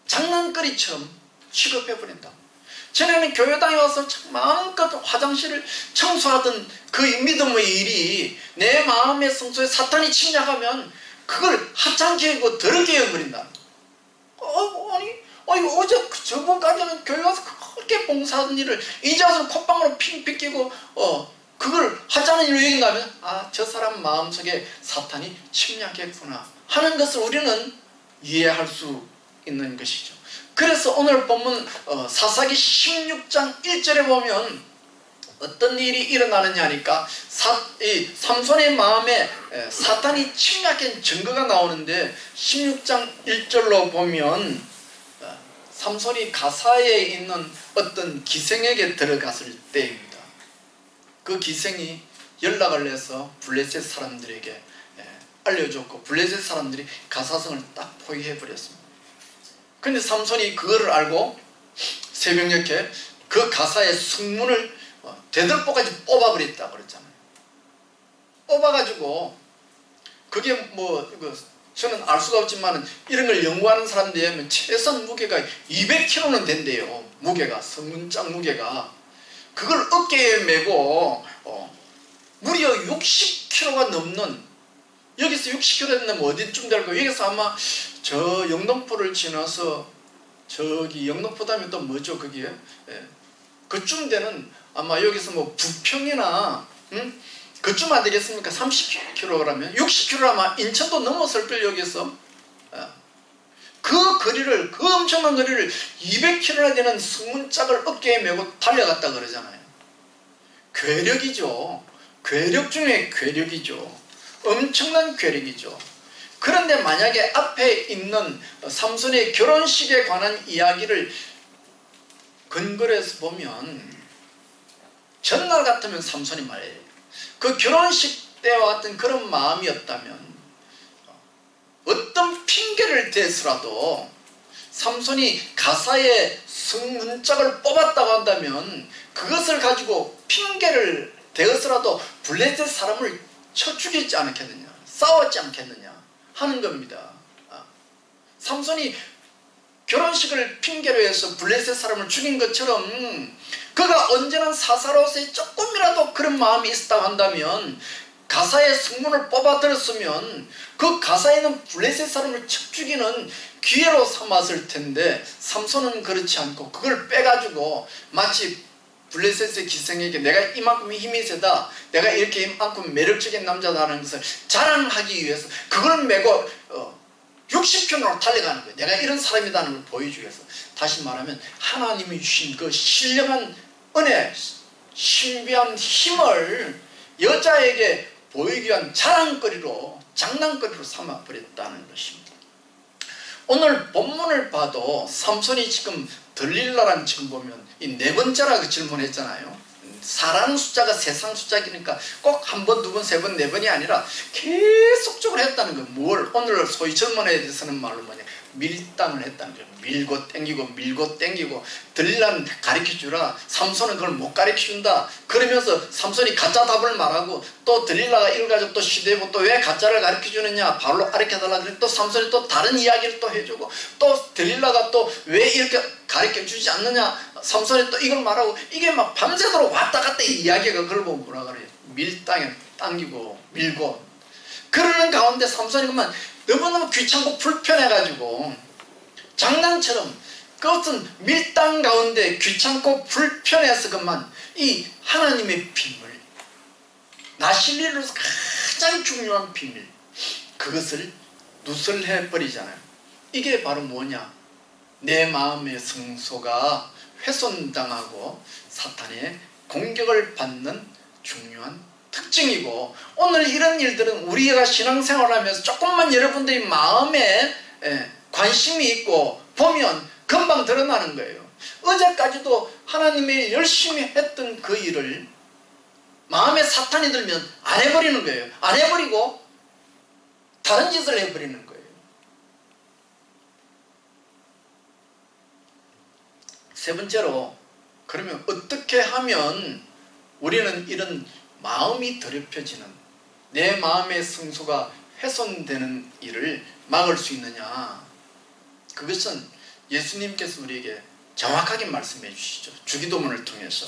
장난거리처럼 취급해버린다. 전에는 교회당에 와서 마음껏 화장실을 청소하던 그 믿음의 일이 내 마음의 성소에 사탄이 침략하면 그걸 하찮게 하고 더럽게 해버린다. 아니 어제 저번까지는 교회 와서 그렇게 봉사하던 일을 이제 와서 콧방으로 핑 빗기고 그걸 하찮은 일로 여긴다면 저 사람 마음속에 사탄이 침략했구나 하는 것을 우리는 이해할 수 있는 것이죠. 그래서 오늘 본문 사사기 16장 1절에 보면 어떤 일이 일어나느냐 하니까 이 삼손의 마음에 사탄이 침략한 증거가 나오는데 16장 1절로 보면 삼손이 가사에 있는 어떤 기생에게 들어갔을 때입니다. 그 기생이 연락을 해서 블레셋 사람들에게 알려줬고 블레셋 사람들이 가사성을 딱 포위해버렸습니다. 근데 삼손이 그거를 알고 새벽녘에 그 가사의 승문을 대들보까지 뽑아버렸다 그랬잖아요. 뽑아가지고 그게 뭐 저는 알 수가 없지만 이런 걸 연구하는 사람들이 하면 최소한 무게가 200kg는 된대요. 무게가 성문짝 무게가 그걸 어깨에 메고 무려 60kg가 넘는 여기서 60kg 넘으면 어디쯤 될까요? 여기서 아마 저 영등포를 지나서 저기 영등포 다음에 또 뭐죠 거기에 그쯤 되는 아마 여기서 뭐 부평이나 그쯤 안 되겠습니까? 30kg라면 60kg 아마 인천도 넘었을 걸 여기서 그 거리를 그 엄청난 거리를 200kg나 되는 승문짝을 어깨에 메고 달려갔다 그러잖아요. 괴력이죠. 괴력 중에 괴력이죠. 엄청난 괴력이죠. 그런데 만약에 앞에 있는 삼손의 결혼식에 관한 이야기를 근거로 해서 보면 전날 같으면 삼손이 말이에요. 그 결혼식 때와 같은 그런 마음이었다면 어떤 핑계를 대서라도 삼손이 가사의 승문짝을 뽑았다고 한다면 그것을 가지고 핑계를 대어서라도 블레셋 사람을 쳐 죽이지 않겠느냐, 싸웠지 않겠느냐 하는 겁니다. 삼손이 결혼식을 핑계로 해서 블레셋 사람을 죽인 것처럼 그가 언제나 사사로서의 조금이라도 그런 마음이 있었다고 한다면 가사의 승문을 뽑아들었으면 그 가사에 있는 블레셋 사람을 쳐 죽이는 기회로 삼았을 텐데 삼손은 그렇지 않고 그걸 빼가지고 마치 블레셋의 기생에게 내가 이만큼 힘이 세다, 내가 이렇게 이만큼 매력적인 남자다라는 것을 자랑하기 위해서 그걸 메고 60km로 달려가는 거예요. 내가 이런 사람이라는 걸 보여주기 위해서. 다시 말하면 하나님이 주신 그 신령한 은혜, 신비한 힘을 여자에게 보이기 위한 자랑거리로, 장난거리로 삼아버렸다는 것입니다. 오늘 본문을 봐도 삼손이 지금 들릴라랑 지금 보면 이 네 번째라고 질문했잖아요. 4라는 숫자가 세상 숫자니까 꼭 한 번, 두 번, 세 번, 네 번이 아니라 계속적으로 했다는 거예요. 뭘 오늘 소위 젊은이에 대해서는 말로 뭐냐 밀당을 했다는 거예요. 밀고 땡기고 밀고 땡기고 들릴라는 가르쳐주라. 삼손은 그걸 못 가르쳐준다. 그러면서 삼손이 가짜 답을 말하고 또 들릴라가 이걸 가지고 또 시대고 또 왜 가짜를 가르쳐주느냐 바로 가르쳐달라. 그랬더니 또 삼손이 또 다른 이야기를 또 해주고 또 들릴라가 또 왜 이렇게 가르쳐주지 않느냐 삼손이 또 이걸 말하고 이게 막 밤새도록 왔다 갔다 이야기가 그걸 보고 뭐라 그래요. 밀당에 당기고 밀고 그러는 가운데 삼손이 그만 너무너무 귀찮고 불편해가지고 장난처럼 그것은 밀당 가운데 귀찮고 불편해서 그만 이 하나님의 비밀 나실리로서 가장 중요한 비밀 그것을 누설해버리잖아요. 이게 바로 뭐냐 내 마음의 성소가 훼손당하고 사탄의 공격을 받는 중요한 특징이고 오늘 이런 일들은 우리가 신앙생활을 하면서 조금만 여러분들이 마음에 관심이 있고 보면 금방 드러나는 거예요. 어제까지도 하나님이 열심히 했던 그 일을 마음에 사탄이 들면 안 해버리는 거예요. 안 해버리고 다른 짓을 해버리는 거예요. 세 번째로 그러면 어떻게 하면 우리는 이런 마음이 더럽혀지는 내 마음의 성소가 훼손되는 일을 막을 수 있느냐. 그것은 예수님께서 우리에게 정확하게 말씀해 주시죠. 주기도문을 통해서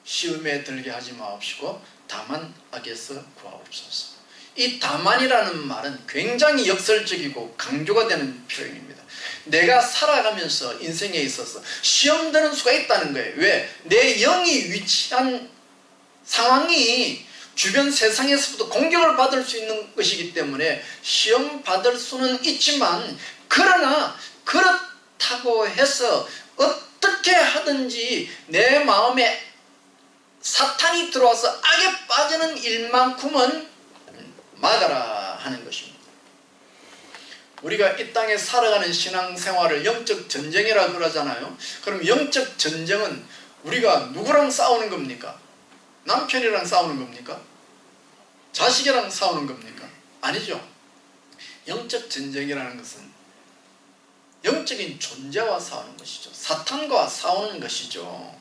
시험에 들게 하지 마옵시고 다만 악에서 구하옵소서. 이 다만이라는 말은 굉장히 역설적이고 강조가 되는 표현입니다. 내가 살아가면서 인생에 있어서 시험 드는 수가 있다는 거예요. 왜? 내 영이 위치한 상황이 주변 세상에서부터 공격을 받을 수 있는 것이기 때문에 시험 받을 수는 있지만, 그러나 그렇다고 해서 어떻게 하든지 내 마음에 사탄이 들어와서 악에 빠지는 일만큼은 막아라 하는 것입니다. 우리가 이 땅에 살아가는 신앙생활을 영적 전쟁이라 그러잖아요. 그럼 영적 전쟁은 우리가 누구랑 싸우는 겁니까? 남편이랑 싸우는 겁니까? 자식이랑 싸우는 겁니까? 아니죠. 영적 전쟁이라는 것은 영적인 존재와 싸우는 것이죠. 사탄과 싸우는 것이죠.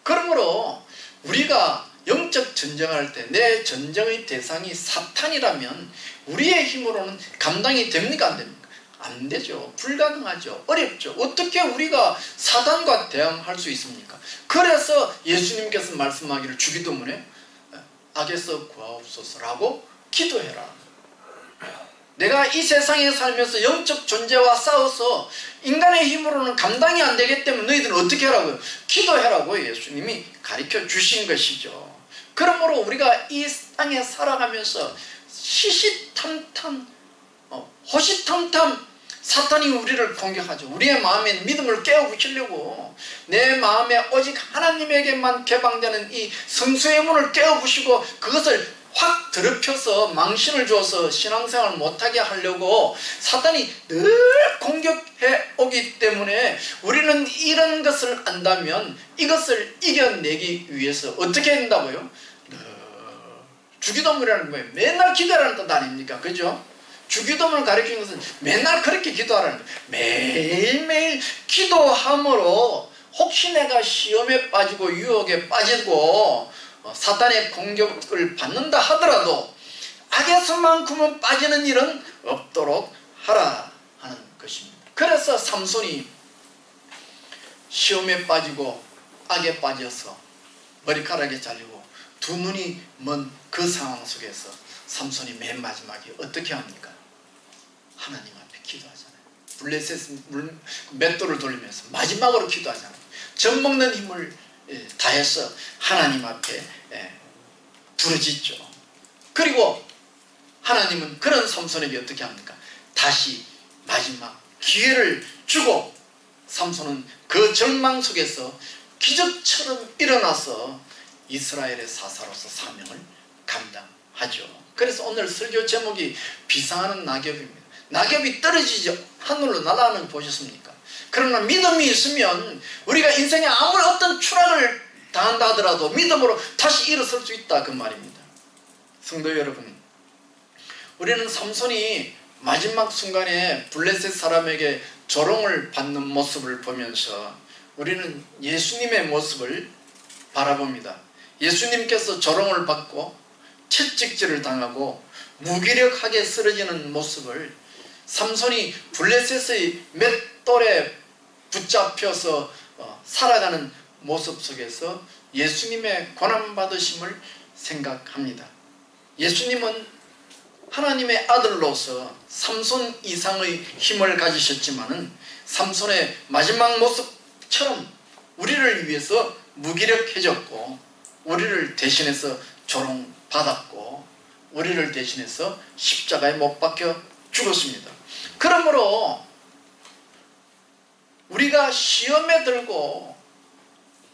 그러므로 우리가 영적 전쟁할 때 내 전쟁의 대상이 사탄이라면 우리의 힘으로는 감당이 됩니까? 안 됩니까? 안 되죠. 불가능하죠. 어렵죠. 어떻게 우리가 사탄과 대항할 수 있습니까? 그래서 예수님께서 말씀하기를 주기도문에 악에서 구하옵소서라고 기도해라. 내가 이 세상에 살면서 영적 존재와 싸워서 인간의 힘으로는 감당이 안 되기 때문에 너희들은 어떻게 하라고요? 기도해라고 예수님이 가르쳐 주신 것이죠. 그러므로 우리가 이 땅에 살아가면서 시시탐탐 호시탐탐 사탄이 우리를 공격하죠. 우리의 마음에 믿음을 깨어부시려고, 내 마음에 오직 하나님에게만 개방되는 이 성수의 문을 깨어부시고 그것을 확 더럽혀서 망신을 줘서 신앙생활을 못하게 하려고 사탄이 늘 공격해 오기 때문에 우리는 이런 것을 안다면 이것을 이겨내기 위해서 어떻게 해야 된다고요? 주기도문이라는 거예요. 맨날 기도하라는 뜻 아닙니까? 그죠? 주기도문을 가르치는 것은 맨날 그렇게 기도하라는 거예요. 매일매일 기도함으로 혹시 내가 시험에 빠지고 유혹에 빠지고 사탄의 공격을 받는다 하더라도 악에서만큼은 빠지는 일은 없도록 하라 하는 것입니다. 그래서 삼손이 시험에 빠지고 악에 빠져서 머리카락이 잘리고 두 눈이 먼 그 상황 속에서 삼손이 맨 마지막에 어떻게 합니까? 하나님 앞에 기도하잖아요. 블레셋 맷돌을 돌리면서 마지막으로 기도하잖아요. 젖 먹는 힘을 다해서 하나님 앞에 부르짖죠. 그리고 하나님은 그런 삼손에게 어떻게 합니까? 다시 마지막 기회를 주고 삼손은 그 절망 속에서 기적처럼 일어나서 이스라엘의 사사로서 사명을 감당하죠. 그래서 오늘 설교 제목이 비상하는 낙엽입니다. 낙엽이 떨어지지 하늘로 날아가는 거 보셨습니까? 그러나 믿음이 있으면 우리가 인생에 아무리 어떤 추락을 당한다 하더라도 믿음으로 다시 일어설 수 있다, 그 말입니다. 성도 여러분, 우리는 삼손이 마지막 순간에 블레셋 사람에게 조롱을 받는 모습을 보면서 우리는 예수님의 모습을 바라봅니다. 예수님께서 조롱을 받고 채찍질을 당하고 무기력하게 쓰러지는 모습을 삼손이 블레셋의 맷돌에 붙잡혀서 살아가는 모습 속에서 예수님의 고난받으심을 생각합니다. 예수님은 하나님의 아들로서 삼손 이상의 힘을 가지셨지만은 삼손의 마지막 모습처럼 우리를 위해서 무기력해졌고 우리를 대신해서 조롱받았고 우리를 대신해서 십자가에 못 박혀 죽었습니다. 그러므로 우리가 시험에 들고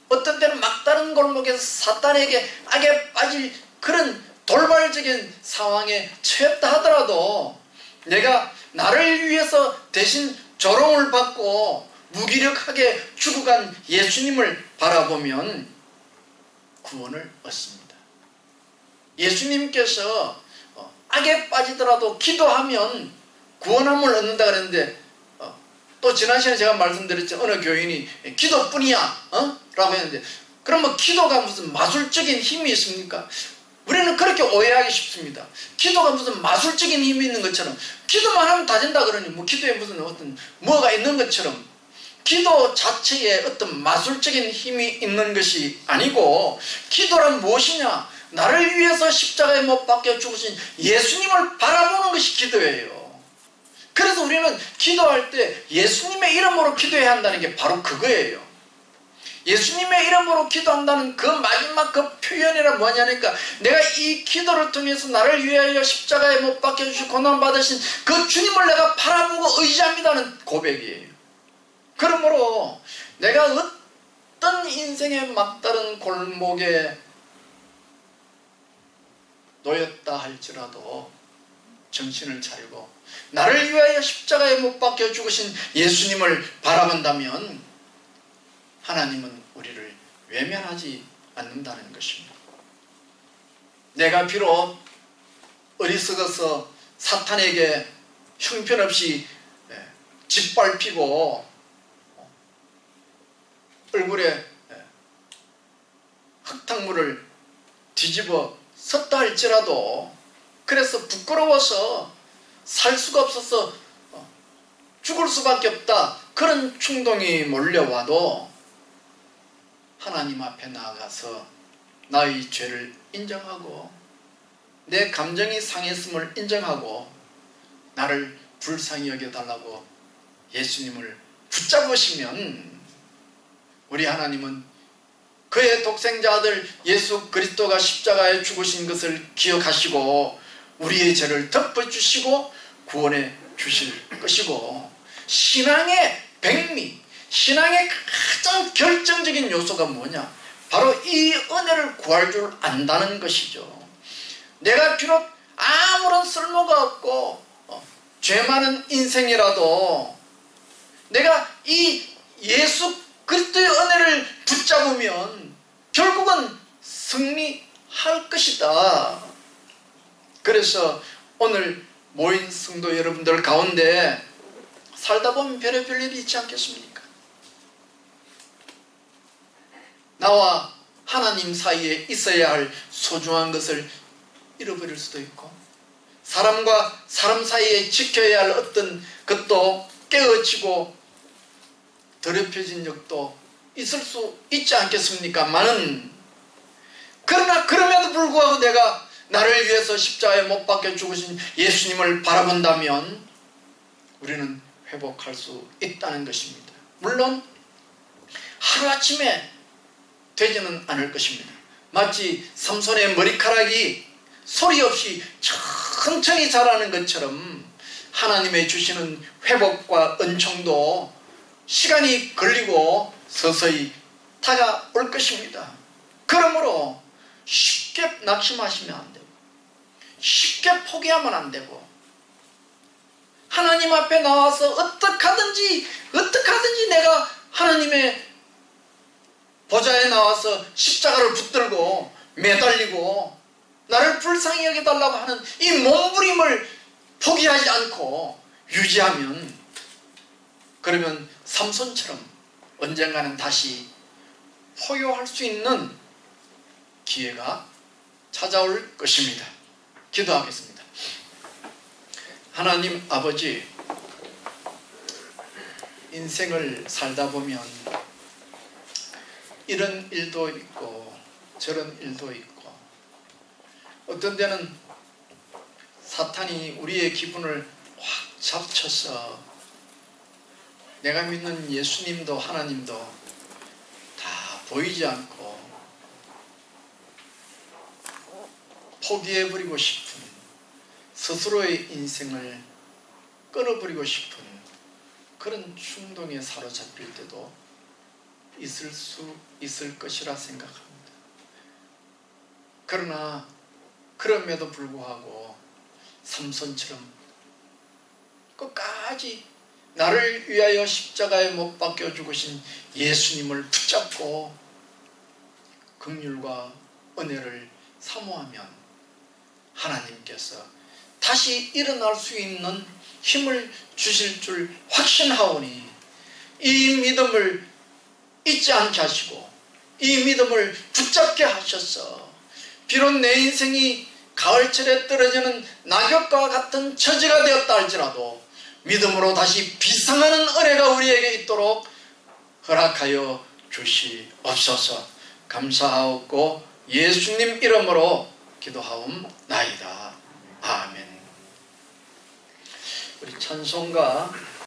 어떤 때는 막다른 골목에서 사탄에게 악에 빠질 그런 돌발적인 상황에 처했다 하더라도 내가 나를 위해서 대신 조롱을 받고 무기력하게 죽어간 예수님을 바라보면 구원을 얻습니다. 예수님께서 악에 빠지더라도 기도하면 구원함을 얻는다 그랬는데 또 지난 시간에 제가 말씀드렸죠. 어느 교인이 기도뿐이야 라고 했는데 그러면 기도가 무슨 마술적인 힘이 있습니까? 우리는 그렇게 오해하기 쉽습니다. 기도가 무슨 마술적인 힘이 있는 것처럼 기도만 하면 다 된다 그러니 뭐 기도에 무슨 어떤 뭐가 있는 것처럼 기도 자체에 어떤 마술적인 힘이 있는 것이 아니고 기도란 무엇이냐? 나를 위해서 십자가에 못 박혀 죽으신 예수님을 바라보는 것이 기도예요. 그래서 우리는 기도할 때 예수님의 이름으로 기도해야 한다는 게 바로 그거예요. 예수님의 이름으로 기도한다는 그 마지막 그 표현이란 뭐냐니까, 내가 이 기도를 통해서 나를 위하여 십자가에 못 박혀주시고 고난받으신 그 주님을 내가 바라보고 의지합니다는 고백이에요. 그러므로 내가 어떤 인생의 막다른 골목에 놓였다 할지라도 정신을 차리고 나를 위하여 십자가에 못 박혀 죽으신 예수님을 바라본다면 하나님은 우리를 외면하지 않는다는 것입니다. 내가 비록 어리석어서 사탄에게 형편없이 짓밟히고 얼굴에 흙탕물을 뒤집어 섰다 할지라도, 그래서 부끄러워서 살 수가 없어서 죽을 수밖에 없다, 그런 충동이 몰려와도 하나님 앞에 나아가서 나의 죄를 인정하고 내 감정이 상했음을 인정하고 나를 불쌍히 여겨달라고 예수님을 붙잡으시면, 우리 하나님은 그의 독생자 아들 예수 그리스도가 십자가에 죽으신 것을 기억하시고 우리의 죄를 덮어주시고 구원해 주실 것이고, 신앙의 백미, 신앙의 가장 결정적인 요소가 뭐냐? 바로 이 은혜를 구할 줄 안다는 것이죠. 내가 비록 아무런 쓸모가 없고 죄 많은 인생이라도 내가 이 예수 그리스도의 은혜를 붙잡으면 결국은 승리할 것이다. 그래서 오늘 모인 성도 여러분들 가운데 살다 보면 별의별 일이 있지 않겠습니까? 나와 하나님 사이에 있어야 할 소중한 것을 잃어버릴 수도 있고, 사람과 사람 사이에 지켜야 할 어떤 것도 깨어지고 더럽혀진 적도 있을 수 있지 않겠습니까? 그러나 그럼에도 불구하고 내가 나를 위해서 십자가에 못 박혀 죽으신 예수님을 바라본다면 우리는 회복할 수 있다는 것입니다. 물론 하루아침에 되지는 않을 것입니다. 마치 삼손의 머리카락이 소리 없이 천천히 자라는 것처럼 하나님의 주시는 회복과 은총도 시간이 걸리고 서서히 다가올 것입니다. 그러므로 쉽게 낙심하시면 안 되고 쉽게 포기하면 안 되고, 하나님 앞에 나와서 어떻게 하든지 내가 하나님의 보좌에 나와서 십자가를 붙들고 매달리고 나를 불쌍히 여겨달라고 하는 이 몸부림을 포기하지 않고 유지하면, 그러면 삼손처럼 언젠가는 다시 포효할 수 있는 기회가 찾아올 것입니다. 기도하겠습니다. 하나님 아버지, 인생을 살다 보면 이런 일도 있고 저런 일도 있고, 어떤 때는 사탄이 우리의 기분을 확 잡쳐서 내가 믿는 예수님도 하나님도 다 보이지 않고 포기해버리고 싶은, 스스로의 인생을 끊어버리고 싶은 그런 충동에 사로잡힐 때도 있을 수 있을 것이라 생각합니다. 그러나 그럼에도 불구하고 삼손처럼 끝까지 나를 위하여 십자가에 못 박혀 죽으신 예수님을 붙잡고 긍휼과 은혜를 사모하면 하나님께서 다시 일어날 수 있는 힘을 주실 줄 확신하오니, 이 믿음을 잊지 않게 하시고 이 믿음을 붙잡게 하셔서 비록 내 인생이 가을철에 떨어지는 낙엽과 같은 처지가 되었다 할지라도 믿음으로 다시 비상하는 은혜가 우리에게 있도록 허락하여 주시옵소서. 감사하옵고 예수님 이름으로 기도하옵나이다. 아멘. 우리 찬송가